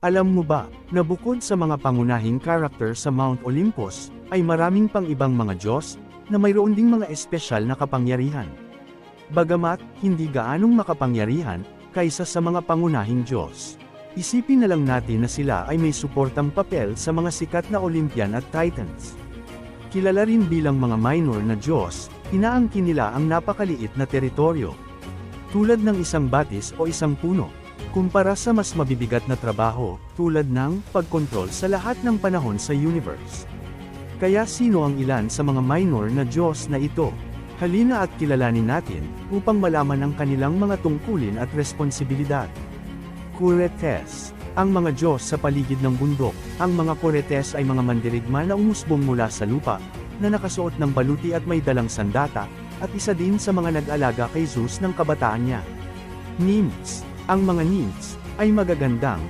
Alam mo ba, na bukod sa mga pangunahing karakter sa Mount Olympus, ay maraming pang ibang mga Diyos, na mayroon ding mga espesyal na kapangyarihan. Bagamat, hindi gaanong makapangyarihan, kaysa sa mga pangunahing Diyos. Isipin na lang natin na sila ay may suportang papel sa mga sikat na Olympian at Titans. Kilala rin bilang mga minor na Diyos, inaangkin nila ang napakaliit na teritoryo. Tulad ng isang batis o isang puno, kumpara sa mas mabibigat na trabaho, tulad ng pagkontrol sa lahat ng panahon sa universe. Kaya sino ang ilan sa mga minor na Diyos na ito? Halina at kilalanin natin, upang malaman ang kanilang mga tungkulin at responsibilidad. Kuretes. Ang mga Diyos sa paligid ng bundok. Ang mga Kuretes ay mga mandirigma na umusbong mula sa lupa, na nakasuot ng baluti at may dalang sandata, at isa din sa mga nag-alaga kay Zeus ng kabataan niya. Nymphs. Ang mga nymphs ay magagandang,